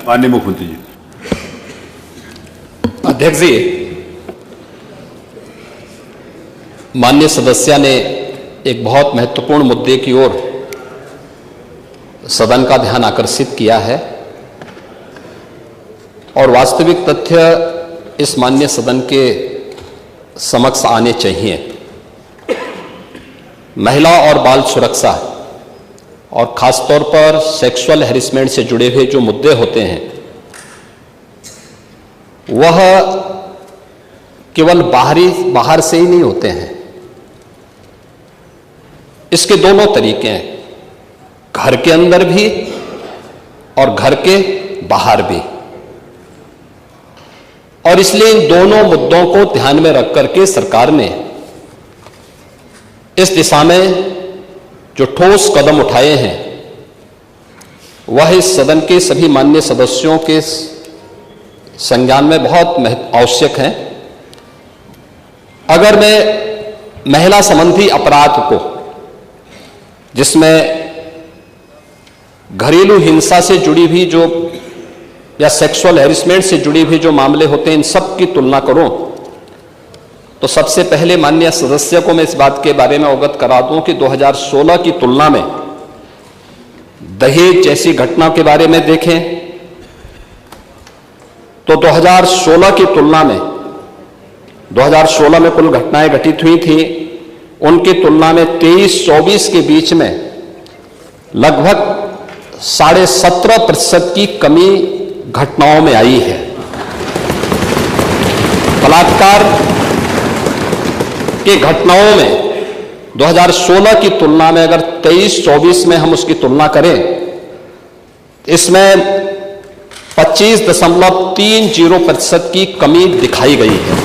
माननीय मुख्यमंत्री जी। अध्यक्ष जी, माननीय सदस्य ने एक बहुत महत्वपूर्ण मुद्दे की ओर सदन का ध्यान आकर्षित किया है और वास्तविक तथ्य इस माननीय सदन के समक्ष आने चाहिए। महिला और बाल सुरक्षा और खासतौर पर सेक्सुअल हैरेसमेंट से जुड़े हुए जो मुद्दे होते हैं वह केवल बाहर से ही नहीं होते हैं। इसके दोनों तरीके हैं, घर के अंदर भी और घर के बाहर भी। और इसलिए इन दोनों मुद्दों को ध्यान में रख करके सरकार ने इस दिशा में जो ठोस कदम उठाए हैं वह इस सदन के सभी माननीय सदस्यों के संज्ञान में बहुत आवश्यक हैं। अगर मैं महिला संबंधी अपराध को, जिसमें घरेलू हिंसा से जुड़ी हुई जो या सेक्सुअल हैरेसमेंट से जुड़ी हुई जो मामले होते हैं, इन सब की तुलना करूं तो सबसे पहले माननीय सदस्य को मैं इस बात के बारे में अवगत करा दूं कि 2016 की तुलना में दहेज जैसी घटना के बारे में देखें तो 2016 की तुलना में 2016 में कुल घटनाएं घटित हुई थी, उनकी तुलना में 23-24 के बीच में लगभग 17.5% की कमी घटनाओं में आई है। बलात्कार की घटनाओं में 2016 की तुलना में अगर 23-24 में हम उसकी तुलना करें, इसमें 25.30% की कमी दिखाई गई है।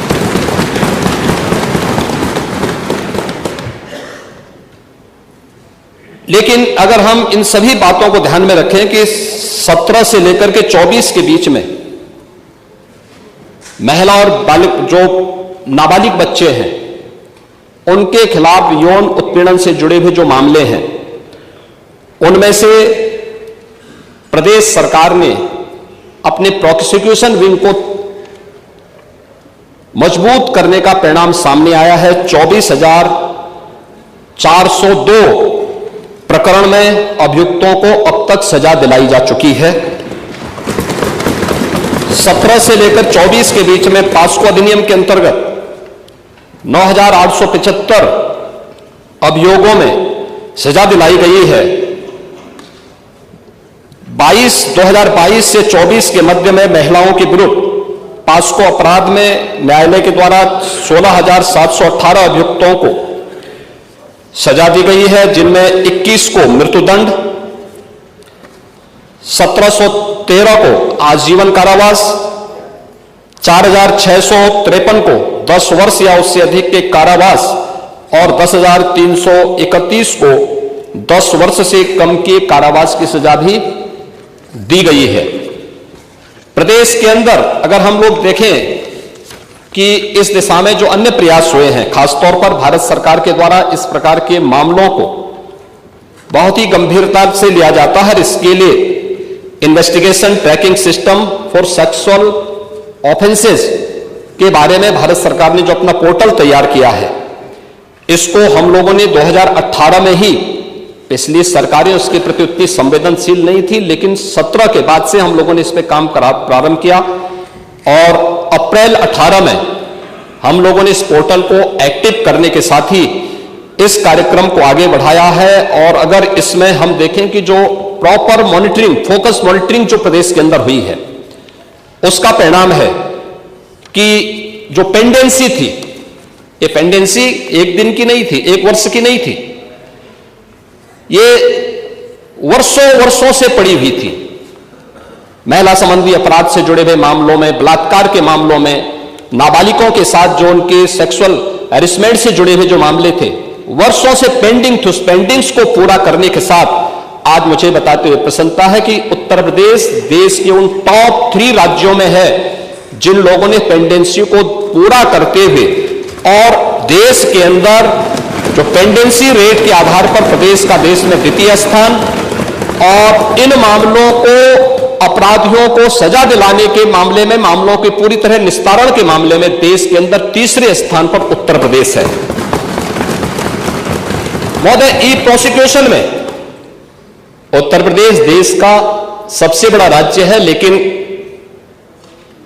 लेकिन अगर हम इन सभी बातों को ध्यान में रखें कि 17 से लेकर के 24 के बीच में महिला और बालिग जो नाबालिग बच्चे हैं उनके खिलाफ यौन उत्पीड़न से जुड़े हुए जो मामले हैं, उनमें से प्रदेश सरकार ने अपने प्रोसिक्यूशन विंग को मजबूत करने का परिणाम सामने आया है। 24,402 प्रकरण में अभियुक्तों को अब तक सजा दिलाई जा चुकी है। 17 से लेकर 24 के बीच में पास्को अधिनियम के अंतर्गत 9,875 अभियोगों में सजा दिलाई गई है। 2022 से 24 के मध्य में महिलाओं के विरुद्ध पास्को अपराध में न्यायालय के द्वारा 16,718 अभियुक्तों को सजा दी गई है, जिनमें 21 को मृत्युदंड, 1713 को आजीवन कारावास, 4,653 को 10 वर्ष या उससे अधिक के कारावास और 10,331 को 10 वर्ष से कम के कारावास की सजा भी दी गई है। प्रदेश के अंदर अगर हम लोग देखें कि इस दिशा में जो अन्य प्रयास हुए हैं, खासतौर पर भारत सरकार के द्वारा इस प्रकार के मामलों को बहुत ही गंभीरता से लिया जाता है। इसके लिए investigation tracking system for sexual offences के बारे में भारत सरकार ने जो अपना पोर्टल तैयार किया है, इसको हम लोगों ने 2018 में ही, पिछली सरकारें उसके प्रति उतनी संवेदनशील नहीं थी, लेकिन 17 के बाद से हम लोगों ने इस पर काम प्रारंभ किया और अप्रैल 18 में हम लोगों ने इस पोर्टल को एक्टिव करने के साथ ही इस कार्यक्रम को आगे बढ़ाया है। और अगर इसमें हम देखें कि जो प्रॉपर मॉनिटरिंग, फोकस मॉनिटरिंग जो प्रदेश के अंदर हुई है, उसका परिणाम है कि जो पेंडेंसी थी, ये पेंडेंसी एक दिन की नहीं थी, एक वर्ष की नहीं थी, ये वर्षों से पड़ी हुई थी। महिला संबंधी अपराध से जुड़े हुए मामलों में, बलात्कार के मामलों में, नाबालिगों के साथ जो उनके सेक्सुअल हैरेसमेंट से जुड़े हुए जो मामले थे, वर्षों से पेंडिंग थे। उस पेंडिंग्स को पूरा करने के साथ आज मुझे बताते हुए प्रसन्नता है कि उत्तर प्रदेश देश के उन टॉप 3 राज्यों में है जिन लोगों ने पेंडेंसी को पूरा करते हुए, और देश के अंदर जो पेंडेंसी रेट के आधार पर प्रदेश का देश में द्वितीय स्थान, और इन मामलों को अपराधियों को सजा दिलाने के मामले में, मामलों के पूरी तरह निस्तारण के मामले में देश के अंदर तीसरे स्थान पर उत्तर प्रदेश है। महोदय, ई प्रोसिक्यूशन में उत्तर प्रदेश देश का सबसे बड़ा राज्य है, लेकिन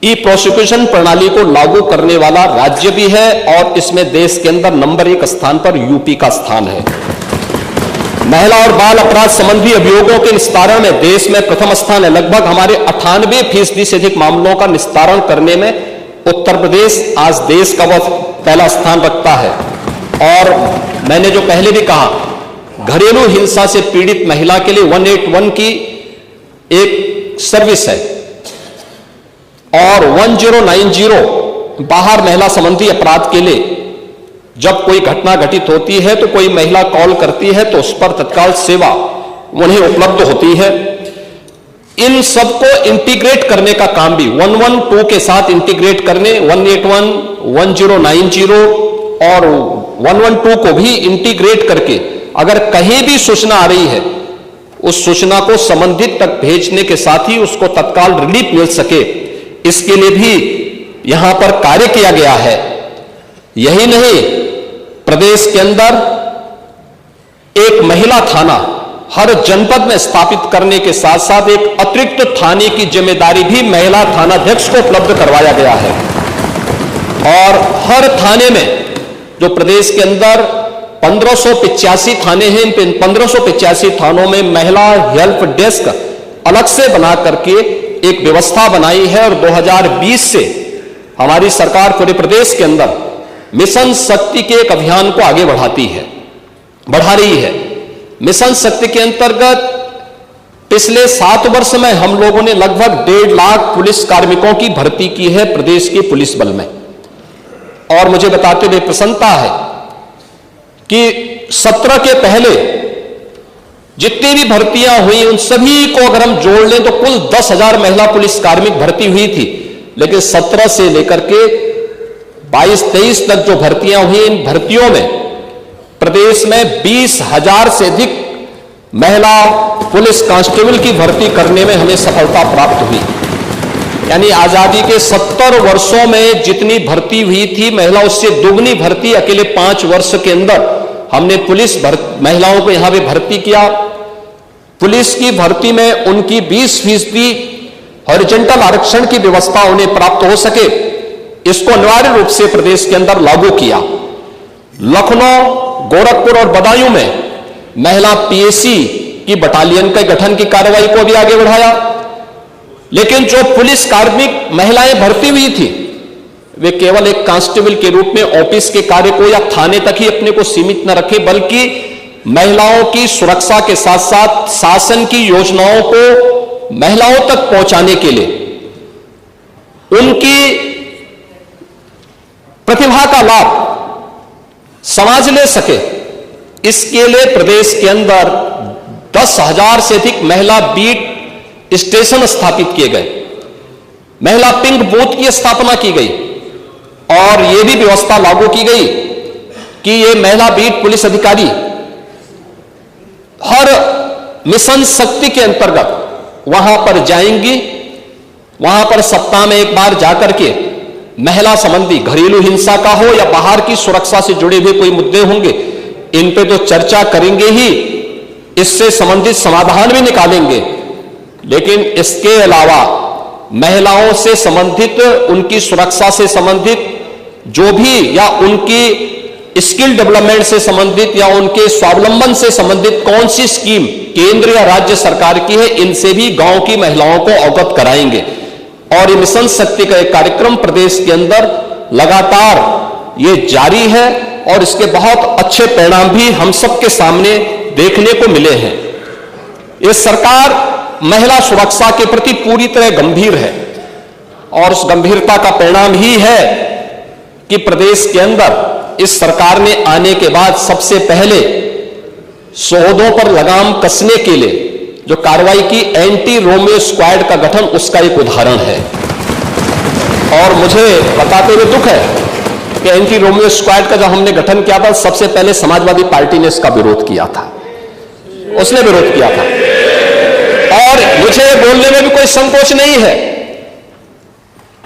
ई प्रोसिक्यूशन प्रणाली को लागू करने वाला राज्य भी है और इसमें देश के अंदर नंबर 1 स्थान पर यूपी का स्थान है। महिला और बाल अपराध संबंधी अभियोगों के निस्तारण में देश में प्रथम स्थान है। लगभग हमारे 98% से अधिक मामलों का निस्तारण करने में उत्तर प्रदेश आज देश का वह पहला स्थान रखता है। और मैंने जो पहले भी कहा, घरेलू हिंसा से पीड़ित महिला के लिए 181 की एक सर्विस है और 1090 बाहर महिला संबंधी अपराध के लिए जब कोई घटना घटित होती है तो कोई महिला कॉल करती है तो उस पर तत्काल सेवा उन्हें उपलब्ध होती है। इन सबको इंटीग्रेट करने का काम भी 112 के साथ इंटीग्रेट करने, 181, 1090 और 112 को भी इंटीग्रेट करके अगर कहीं भी सूचना आ रही है उस सूचना को संबंधित तक भेजने के साथ ही उसको तत्काल रिलीफ मिल सके, इसके लिए भी यहां पर कार्य किया गया है। यही नहीं, प्रदेश के अंदर एक महिला थाना हर जनपद में स्थापित करने के साथ साथ एक अतिरिक्त थाने की जिम्मेदारी भी महिला थानाध्यक्ष को उपलब्ध करवाया गया है। और हर थाने में जो प्रदेश के अंदर 1585 थाने हैं, इन 1585 थानों में महिला हेल्प डेस्क अलग से बना करके एक व्यवस्था बनाई है। और 2020 से हमारी सरकार पूरे प्रदेश के अंदर मिशन शक्ति के एक अभियान को आगे बढ़ा रही है। मिशन शक्ति के अंतर्गत पिछले 7 वर्ष में हम लोगों ने लगभग 1.5 लाख पुलिस कार्मिकों की भर्ती की है प्रदेश के पुलिस बल में। और मुझे बताते हुए प्रसन्नता है कि 17 के पहले जितनी भी भर्तियां हुई उन सभी को अगर हम जोड़ लें तो कुल 10,000 महिला पुलिस कार्मिक भर्ती हुई थी। लेकिन 17 से लेकर के 22-23 तक जो भर्तियां हुई, इन भर्तियों में प्रदेश में 20,000 से अधिक महिला पुलिस कांस्टेबल की भर्ती करने में हमें सफलता प्राप्त हुई। यानी आजादी के 70 वर्षों में जितनी भर्ती हुई थी महिला, उससे दुगनी भर्ती अकेले 5 वर्ष के अंदर हमने पुलिस महिलाओं को यहां पे भर्ती किया। पुलिस की भर्ती में उनकी 20% हॉरिजॉन्टल आरक्षण की व्यवस्था उन्हें प्राप्त हो सके, इसको अनिवार्य रूप से प्रदेश के अंदर लागू किया। लखनऊ, गोरखपुर और बदायूं में महिला पीएसी की बटालियन के गठन की कार्रवाई को भी आगे बढ़ाया। लेकिन जो पुलिस कार्मिक महिलाएं भर्ती हुई थी वे केवल एक कांस्टेबल के रूप में ऑफिस के कार्य को या थाने तक ही अपने को सीमित न रखे, बल्कि महिलाओं की सुरक्षा के साथ साथ शासन की योजनाओं को महिलाओं तक पहुंचाने के लिए उनकी प्रतिभा का लाभ समाज ले सके, इसके लिए प्रदेश के अंदर 10,000 से अधिक महिला बीट स्टेशन स्थापित किए गए, महिला पिंक बूथ की स्थापना की गई और यह भी व्यवस्था लागू की गई कि ये महिला बीट पुलिस अधिकारी हर मिशन शक्ति के अंतर्गत वहां पर जाएंगी, वहां पर सप्ताह में एक बार जाकर के महिला संबंधी घरेलू हिंसा का हो या बाहर की सुरक्षा से जुड़े हुए कोई मुद्दे होंगे, इन पे तो चर्चा करेंगे ही, इससे संबंधित समाधान भी निकालेंगे। लेकिन इसके अलावा महिलाओं से संबंधित, उनकी सुरक्षा से संबंधित जो भी या उनकी स्किल डेवलपमेंट से संबंधित या उनके स्वावलंबन से संबंधित कौन सी स्कीम केंद्र या राज्य सरकार की है, इनसे भी गांव की महिलाओं को अवगत कराएंगे। और ये मिशन शक्ति का एक कार्यक्रम प्रदेश के अंदर लगातार ये जारी है और इसके बहुत अच्छे परिणाम भी हम सबके सामने देखने को मिले हैं। ये सरकार महिला सुरक्षा के प्रति पूरी तरह गंभीर है और उस गंभीरता का परिणाम ही है कि प्रदेश के अंदर इस सरकार ने आने के बाद सबसे पहले शोधों पर लगाम कसने के लिए जो कार्रवाई की एंटी रोमियो स्क्वाड का गठन, उसका एक उदाहरण है। और मुझे बताते हुए दुख है कि एंटी रोमियो स्क्वाड का जब हमने गठन किया था सबसे पहले समाजवादी पार्टी ने इसका विरोध किया था, उसने विरोध किया था। और मुझे बोलने में भी कोई संकोच नहीं है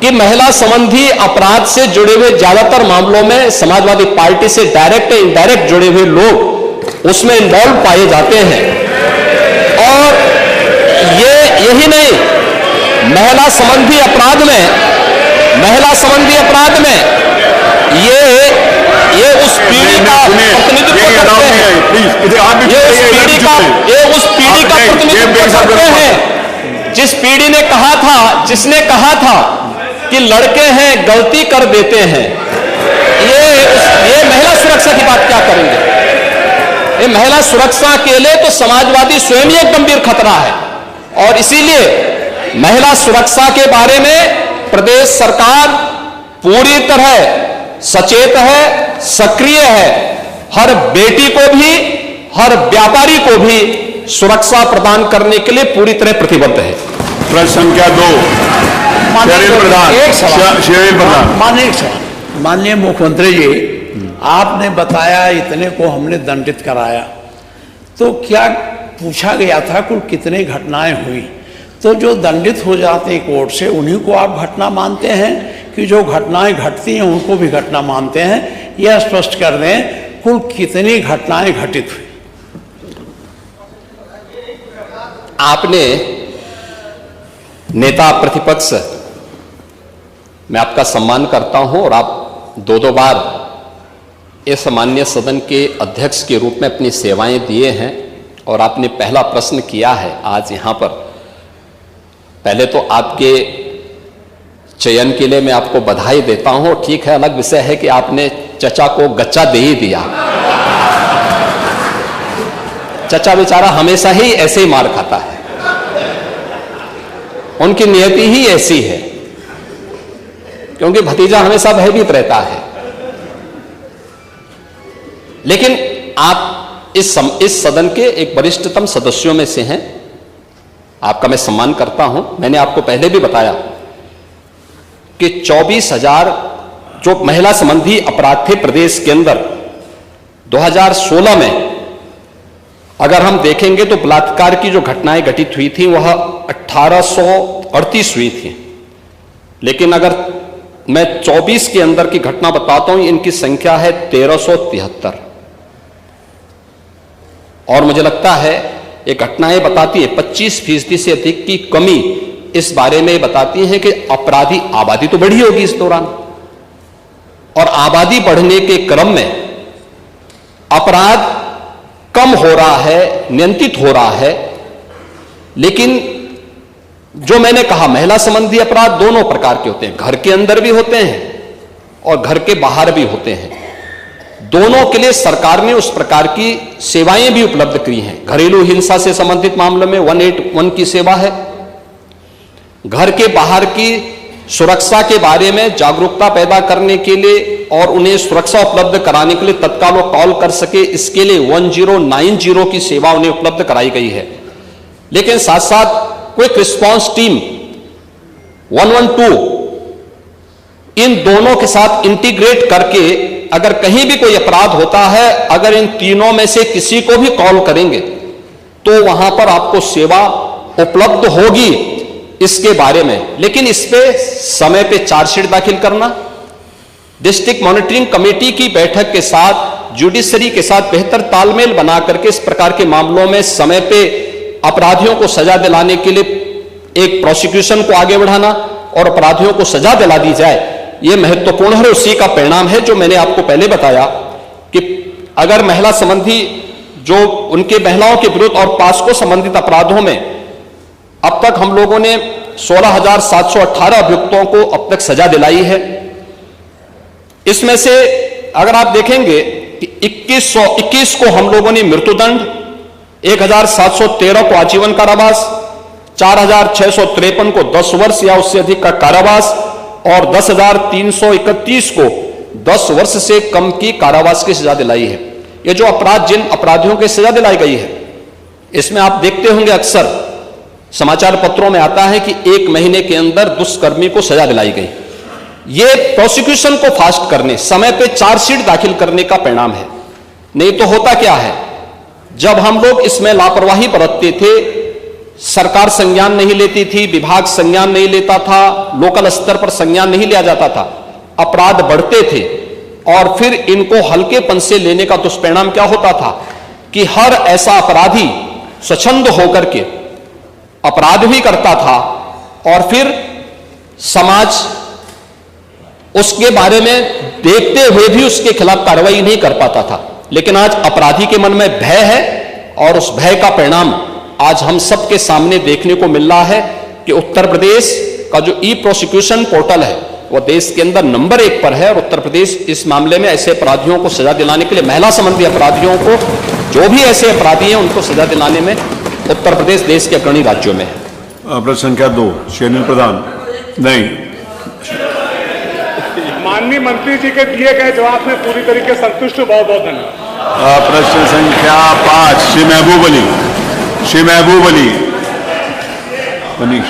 कि महिला संबंधी अपराध से जुड़े हुए ज्यादातर मामलों में समाजवादी पार्टी से डायरेक्ट या इनडायरेक्ट जुड़े हुए लोग उसमें इन्वॉल्व पाए जाते हैं। और यही नहीं, महिला संबंधी अपराध में ये उस पीढ़ी का प्रतिनिधित्व करते हैं, ये उस पीढ़ी का प्रतिनिधित्व करते हैं जिस पीढ़ी ने जिसने कहा था कि लड़के हैं गलती कर देते हैं। ये महिला सुरक्षा की बात क्या करेंगे? ये महिला सुरक्षा के लिए तो समाजवादी स्वयं ही एक गंभीर खतरा है। और इसीलिए महिला सुरक्षा के बारे में प्रदेश सरकार पूरी तरह सचेत है, सक्रिय है। हर बेटी को भी, हर व्यापारी को भी सुरक्षा प्रदान करने के लिए पूरी तरह प्रतिबद्ध है। प्रश्न संख्या 2, माननीय मुख्यमंत्री जी, आपने बताया इतने को हमने दंडित कराया, तो क्या पूछा गया था कुल कितने घटनाएं हुई? तो जो दंडित हो जाते हैं कोर्ट से उन्हीं को आप घटना मानते हैं कि जो घटनाएं घटती हैं उनको भी घटना मानते हैं? यह स्पष्ट कर दें कुल कितनी घटनाएं घटित हुई? आपने नेता प्रतिपक्ष, मैं आपका सम्मान करता हूं और आप दो बार इस माननीय सदन के अध्यक्ष के रूप में अपनी सेवाएं दिए हैं और आपने पहला प्रश्न किया है आज यहां पर। पहले तो आपके चयन के लिए मैं आपको बधाई देता हूं। ठीक है, अलग विषय है कि आपने चचा को गच्चा दे ही दिया। चचा बेचारा हमेशा ही ऐसे ही मार खाता है, उनकी नियति ही ऐसी है, क्योंकि भतीजा हमेशा भयभीत रहता है। लेकिन आप इस सदन के एक वरिष्ठतम सदस्यों में से हैं, आपका मैं सम्मान करता हूं। मैंने आपको पहले भी बताया कि 24,000 जो महिला संबंधी अपराध थे प्रदेश के अंदर 2016 में, अगर हम देखेंगे तो बलात्कार की जो घटनाएं घटित हुई थी वह 1838 हुई थी। लेकिन अगर मैं 24 के अंदर की घटना बताता हूं, इनकी संख्या है 1373। और मुझे लगता है ये घटनाएं बताती है 25% से अधिक की कमी इस बारे में बताती है कि अपराधी आबादी तो बढ़ी होगी इस दौरान, और आबादी बढ़ने के क्रम में अपराध कम हो रहा है, नियंत्रित हो रहा है। लेकिन जो मैंने कहा, महिला संबंधी अपराध दोनों प्रकार के होते हैं, घर के अंदर भी होते हैं और घर के बाहर भी होते हैं। दोनों के लिए सरकार ने उस प्रकार की सेवाएं भी उपलब्ध की हैं। घरेलू हिंसा से संबंधित मामलों में 181 की सेवा है। घर के बाहर की सुरक्षा के बारे में जागरूकता पैदा करने के लिए और उन्हें सुरक्षा उपलब्ध कराने के लिए तत्काल कॉल कर सके, इसके लिए 1090 की सेवा उन्हें उपलब्ध कराई गई है। लेकिन साथ साथ क्विक रिस्पांस टीम 112, इन दोनों के साथ इंटीग्रेट करके अगर कहीं भी कोई अपराध होता है, अगर इन तीनों में से किसी को भी कॉल करेंगे तो वहां पर आपको सेवा उपलब्ध होगी इसके बारे में। लेकिन इस पे समय पे चार्जशीट दाखिल करना, डिस्ट्रिक्ट मॉनिटरिंग कमेटी की बैठक के साथ जुडिशरी के साथ बेहतर तालमेल बना करके इस प्रकार के मामलों में समय पे अपराधियों को सजा दिलाने के लिए एक प्रोसिक्यूशन को आगे बढ़ाना और अपराधियों को सजा दिला दी जाए, यह महत्वपूर्ण है। उसी का परिणाम है जो मैंने आपको पहले बताया कि अगर महिला संबंधी जो उनके महिलाओं के विरुद्ध और पास्को संबंधित अपराधों में अब तक हम लोगों ने 16,718 अभियुक्तों को अब तक सजा दिलाई है। इसमें से अगर आप देखेंगे कि 21 को हम लोगों ने मृत्युदंड, 1,713 को आजीवन कारावास, 4,653 को 10 वर्ष या उससे अधिक का कारावास और 10,331 को 10 वर्ष से कम की कारावास की सजा दिलाई है। ये जो अपराध, जिन अपराधियों की सजा दिलाई गई है, इसमें आप देखते होंगे अक्सर समाचार पत्रों में आता है कि 1 महीने के अंदर दुष्कर्मी को सजा दिलाई गई। ये प्रोसिक्यूशन को फास्ट करने, समय पे चार्जशीट दाखिल करने का परिणाम है। नहीं तो होता क्या है, जब हम लोग इसमें लापरवाही बरतते थे सरकार संज्ञान नहीं लेती थी, विभाग संज्ञान नहीं लेता था, लोकल स्तर पर संज्ञान नहीं लिया जाता था, अपराध बढ़ते थे और फिर इनको हल्केपन से लेने का दुष्परिणाम क्या होता था कि हर ऐसा अपराधी स्वच्छंद होकर के अपराध भी करता था और फिर समाज उसके बारे में देखते हुए भी उसके खिलाफ कार्रवाई नहीं कर पाता था। लेकिन आज अपराधी के मन में भय है और उस भय का परिणाम आज हम सबके सामने देखने को मिल रहा है कि उत्तर प्रदेश का जो ई प्रोसिक्यूशन पोर्टल है वो देश के अंदर नंबर 1 पर है और उत्तर प्रदेश इस मामले में ऐसे अपराधियों को सजा दिलाने के लिए, महिला संबंधी अपराधियों को, जो भी ऐसे अपराधी हैं उनको सजा दिलाने में उत्तर प्रदेश देश के अग्रणी राज्यों में है। प्रश्न संख्या 2 शेरनील प्रधान। नहीं, माननीय मंत्री जी के दिए गए जवाब में पूरी तरीके से संतुष्ट हूं। बहुत बहुत धन्यवाद। प्रश्न संख्या 5 श्री महबूब अली। श्री महबूब अली मनीष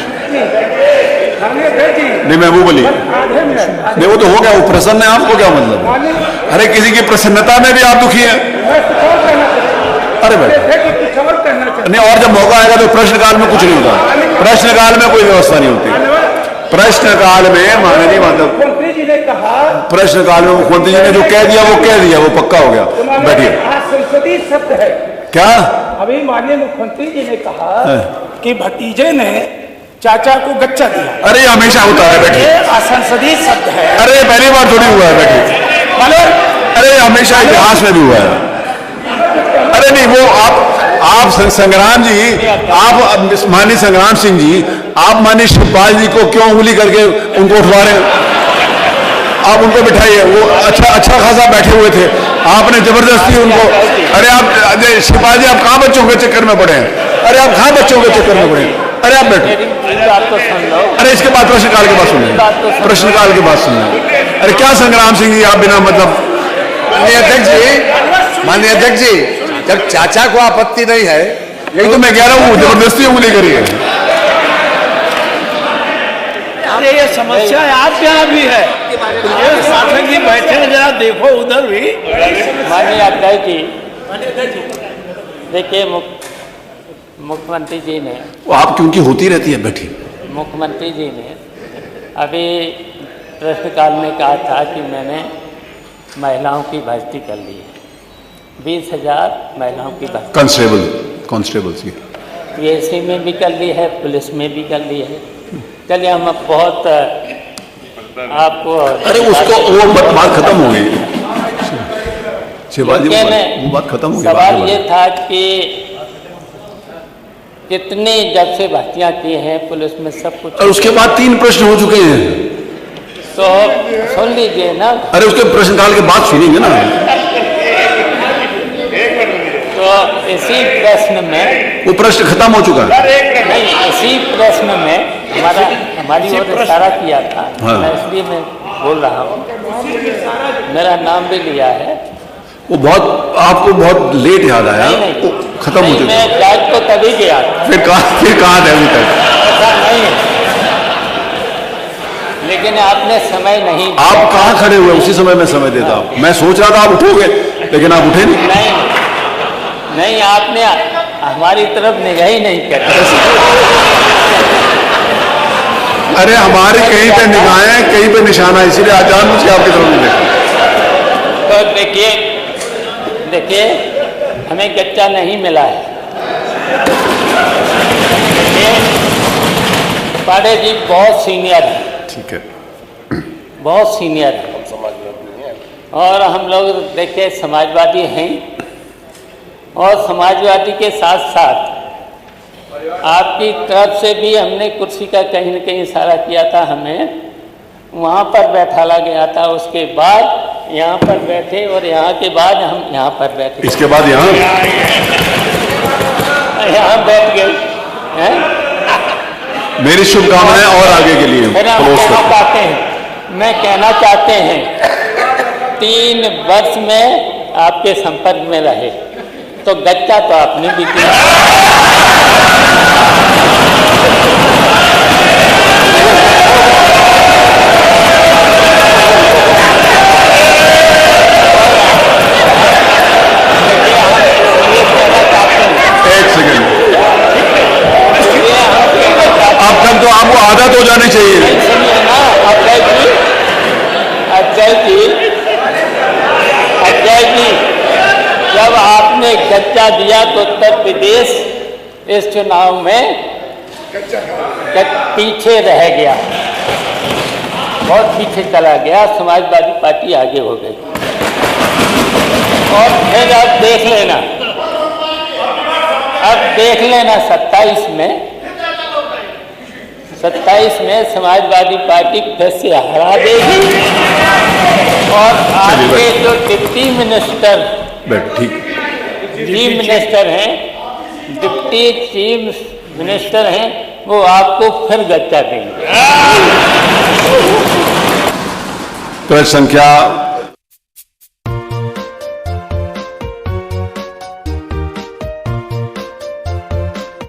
नहीं, महबूब अली नहीं, वो तो हो गया, वो प्रसन्न है, आपको क्या मतलब? अरे किसी की प्रसन्नता में भी आप दुखी हैं? अरे भाई नहीं, और जब मौका आएगा तो प्रश्नकाल में कुछ नहीं होता, प्रश्नकाल में कोई व्यवस्था नहीं होती। प्रश्नकाल में माननीय मतलब मुख्यमंत्री जी ने कहा, प्रश्नकाल में मुख्यमंत्री जी ने जो कह दिया वो कह दिया, वो पक्का हो गया। बैठिए। संसदीय शब्द है क्या? अभी माननीय मुख्यमंत्री जी ने कहा कि भतीजे ने चाचा को गच्चा दिया। अरे ये हमेशा होता है, बैठिए। असंसदीय शब्द है। अरे पहली बार थोड़ी हुआ है, बैठिए। अरे हमेशा इतिहास में भी हुआ है। अरे नहीं, वो आप संग्राम जी, आप माननीय संग्राम सिंह जी, आप माननीय शिवपाल जी को क्यों उंगली करके उनको उठवा रहे हैं? आप उनको बिठाइए, वो अच्छा खासा बैठे हुए थे, आपने जबरदस्ती उनको। अरे आप शिवपाल जी, आप कहाँ बच्चों के चक्कर में पड़े हैं? अरे आप कहाँ बच्चों के चक्कर में पड़े हैं? अरे आप बैठो। अरे इसके बाद प्रश्नकाल के बाद सुनिए, प्रश्नकाल के बाद सुनिए। अरे क्या संग्राम सिंह जी, आप बिना मतलब। माननीय अध्यक्ष जी, जब चाचा को आपत्ति नहीं है, यही तो मैं कह रहा हूँ, जबरदस्ती उंगली करी है। अरे ये समस्या आपके यहाँ भी है, ये शासक जी बैठे हैं, जरा देखो उधर भी। माननीय अध्यक्ष जी, देखिए मुख्यमंत्री जी ने, वो आप क्योंकि होती रहती है, बैठी। मुख्यमंत्री जी ने अभी प्रश्नकाल में कहा था कि मैंने महिलाओं की भर्ती कर ली है, 20,000 महिलाओं की भर्ती कांस्टेबल की पीएससी में भी कर ली है, पुलिस में भी कर ली है। चलिए हम अब बहुत आपको, अरे उसको वो बात खत्म हो गई, शिवाजी, वो बात खत्म हो गई। सवाल ये था कि कितने जब से भर्तियां की हैं पुलिस में, सब कुछ। और उसके बाद 3 प्रश्न हो चुके हैं, तो सुन लीजिए ना। अरे उसके प्रश्नकाल के बाद सुनेंगे ना। तो इसी प्रश्न में वो प्रश्न खत्म हो चुका है। नहीं, इसी प्रश्न में हमारी ओर इशारा किया था। हाँ। मैं इसलिए मैं बोल रहा हूँ, मेरा नाम भी लिया है। वो बहुत आपको बहुत लेट याद आया, नहीं, खत्म हो चुका। मैं जांच को तभी गया था। फिर कहाँ थे अभी तक? ऐसा नहीं है, लेकिन आपने समय नहीं दिया। आप कहाँ खड़े हुए? उसी समय में समय देता हूँ। मैं सोच रहा था आप उठोगे, लेकिन आप उठे नहीं। नहीं, आपने हमारी तरफ निगाह ही नहीं करी। अरे हमारे कहीं पे निगाहें, कहीं पे निशाना, इसीलिए आजाद मुझे आपकी तरफ नहीं देखा। तो देखिए हमें कच्चा नहीं मिला है। देखिए पांडे जी बहुत सीनियर है, ठीक है, बहुत सीनियर है, और हम लोग देखिए समाजवादी हैं, और समाजवादी के साथ साथ आपकी तरफ से भी हमने कुर्सी का कहीं न कहीं इशारा किया था, हमें वहाँ पर बैठाला गया था, उसके बाद यहाँ पर बैठे, और यहाँ के बाद हम यहाँ पर बैठे, इसके बाद यहाँ बैठ गए हैं। मेरी शुभकामनाएं और आगे के लिए। फिर हम कहना चाहते हैं, मैं कहना चाहते हैं 3 वर्ष में आपके संपर्क में रहे, तो गच्चा तो आपने भी किया। एक सेकंड, जानी चाहिए। नहीं, सुनिए ना अजय जी, जब आपने गच्चा दिया तो उत्तर प्रदेश इस चुनाव में पीछे रह गया, बहुत पीछे चला गया, समाजवादी पार्टी आगे हो गई। और फिर अब देख लेना 27 में समाजवादी पार्टी फिर से हरा देगी और आपके जो डिप्टी मिनिस्टर चीफ मिनिस्टर हैं वो आपको फिर गच्चा देंगे। प्रश्न संख्या